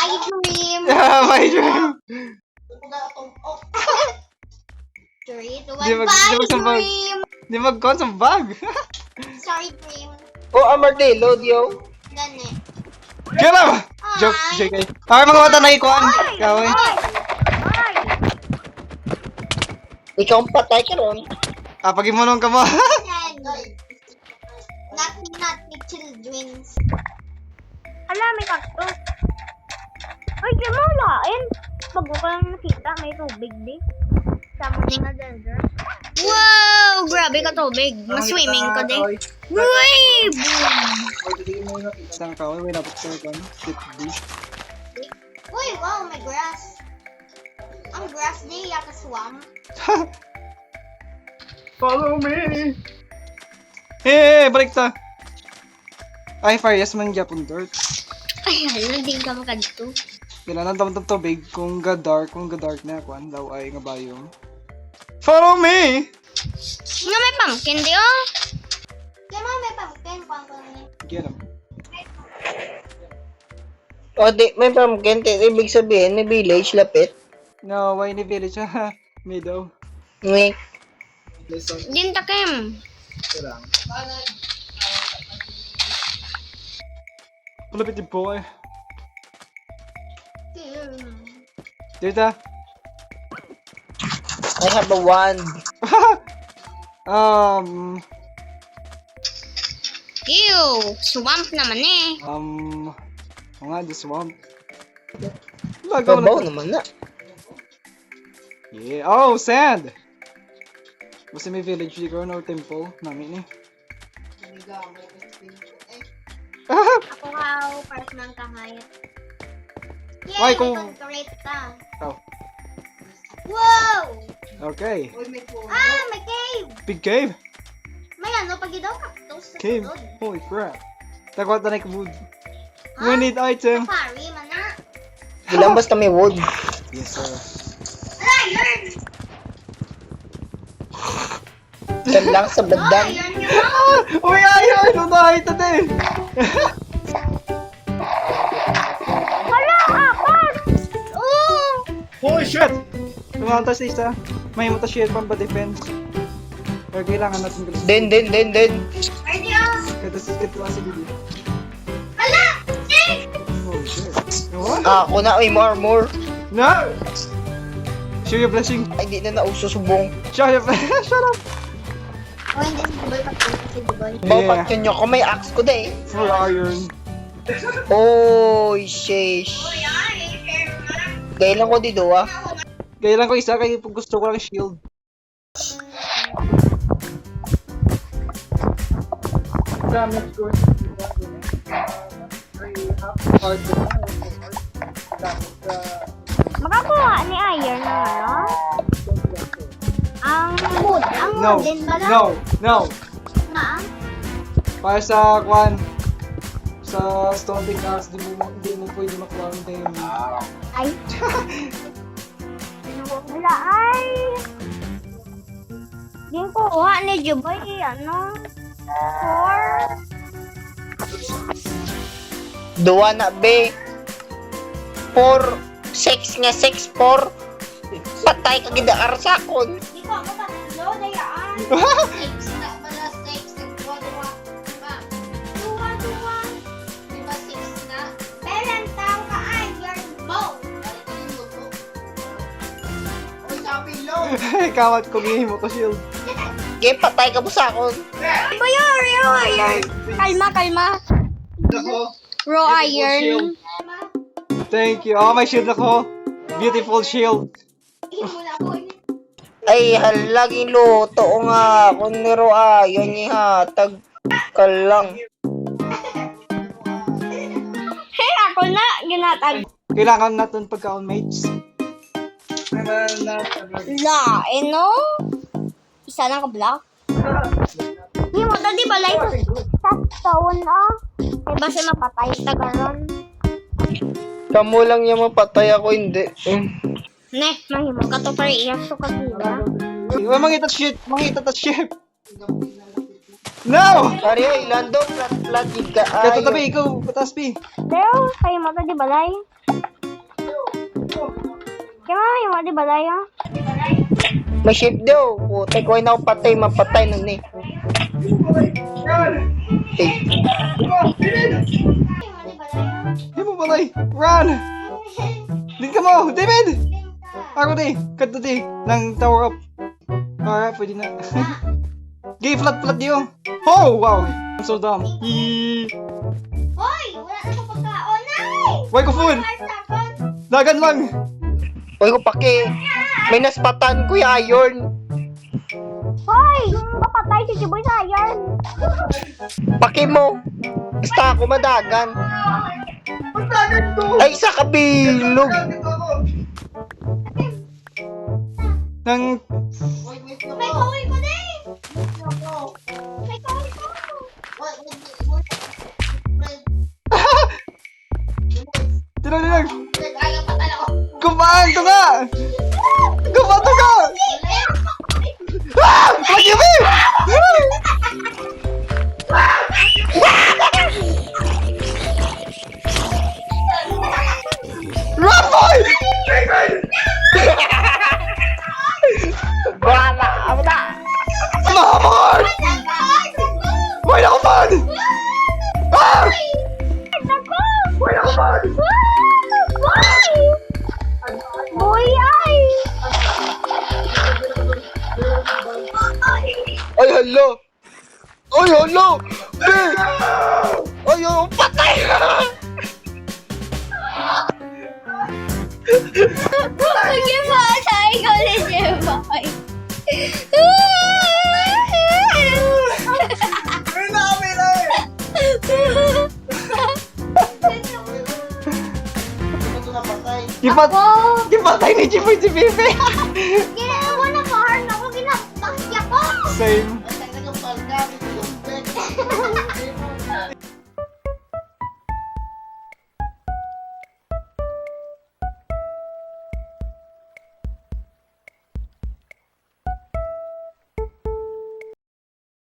My dream. My dream. 3, 2, 1, Di mag- my di magsambag. dream. Di mag-con sa bag. Sorry, dream. Oh, Amardello, Dio. Gani. Get up! Joke, JK. Okay, mga mata na ikuan. Kawin. Ikaw ang patay ka ron. Pag-imunong ka mo. Not children's. Hala, may cactus. Ay, di mo lain. Bago ko lang nakita, may tubig di. Sama ni nga desert. Wow! Grabe ka tubig. Mas-swimming ko din. Uy! Saan ka? May dapat sa ikuan. Tip B. Uy, wow, may grass. Ang grass day, yaka swamp. Follow me! Hey, balik ta! Ay, fire, yes man gyapon dirt. Ay, halang din ka makadto. Kailangan dapat ng tubig kung ga-dark na kuan daw ay nga bayong. Follow me! Nga may pumpkin di oh. Kaya mga may pumpkin, pumpkin. Get him. O, di, may pumpkin. Ibig sabihin, may village, lapit. No, why ni village? Meadow. May, Din takim. Malapit yung po eh. Dito. I have a wand. Ew, swamp naman eh. Oo nga, the swamp. Lagaw Babaw na. naman na. Yeah. Oh, sand! Basta may village dito or temple namin eh. Ako how, part ng kahayat. Yay, Why, may kung- concrete ka. Oh. Wow! Okay. Ah, may cave! Big cave. May ano, pag daw cactus sa Cave. sunod. Holy crap. Takwat na wood. We need item. Safari, mana. Bilang basta may wood. Yes, sir. Iron! Yan lang sa badan. Iron yun! Uy, ayun! Ito na, ito din! Hala, apat! Oh! Holy shit! Tumantas sa isa. May mata shield pang pa-defense. Pero kailangan natin galis. Den. Ready oh! Ito si Didi. Hala! Eh! Holy shit. What? Ako na, ay more. No! Show your blessing. Ay, di na nauso subong. Shut up! Shut up! Oh, hindi si Duboy pag-punta si Duboy. Bapat yun nyo ko, may axe ko da eh. For iron. Oy, sheesh. Gaya lang ko dito ah. Gaya lang ko isa, kaya gusto ko lang shield. Damage ko. Makakuha ni Iron ng ano? Ang wood. Ang No, wood din pala. no. Na? Para sa kwan, sa stone pickaxe, di mo pwede ma-quarantine. Ay. Wala ay. Di ko kuha ni Juboy ano? 4. Duwa na be. 6 nga 6, 4. Patay ka gida arsakon. Di ko ako tatlo, dayaan. Six na pala, six. Nagduwa-duwa. Diba? Duwa. Diba six na? Meron tao ka iron bow. Balik ko yung luto. Kawat ko mo to shield. Game, patay ka mo sa akon. Bayor. Kalma. Raw iron. Thank you. Oh, may shield ako. Beautiful shield. Ay, halaging luto nga. Kung niro ayon ihatag ka lang. Hey, ako na. Ginatag. Kailangan natin pagkaon, mates. Lain, no? Isa lang ka-block. Hindi mo, di ba like sa stone, ah? Eh, basta mapatay tagaron. Kamu lang yung mapatay ako, hindi. Ne, mahimo ka to para iyaso ka nila. Mangita ship. No! Ari, ay, lando, flat, giga, Kaya ay. tabi, ikaw, patas, P. Pero, kayo mo di balay. Kaya yung di balay ha? May ship daw. Putek ko na ako patay. Mapatay na ni. Eh, Di mo balay. Run! Din ka mo! David! Ako di. Kadto di. Nang tower up. Alright, pwede na. Gay, flat diyo. Oh, wow. I'm so dumb. Yee. Hoy! Wala na sa pagkaon, ay! Why ko food? Dagan lang. Uy ko paki. May naspatan ko yung iron. Hoy! Papatay si Jiboy sa iron. Paki mo. Basta ako madagan. Ay, sa kabilog. Nang... May kahoy ko din! May kahoy ko! Tinag. Kumaan to nga! Kumaan to nga! Ah! Lagi mo! Run, boy! Wala. Ako na. Mahamon! Why na ko man? Ah! Why na ko man? Boy ay! Ay, hello. Ay, hello. Be. Ay, oh, patay. Mag-imatay ko ni Jiboy. Gipatay ni Jipoy si Pipe. Ginawa na pa, ako ginapakya ko! Same.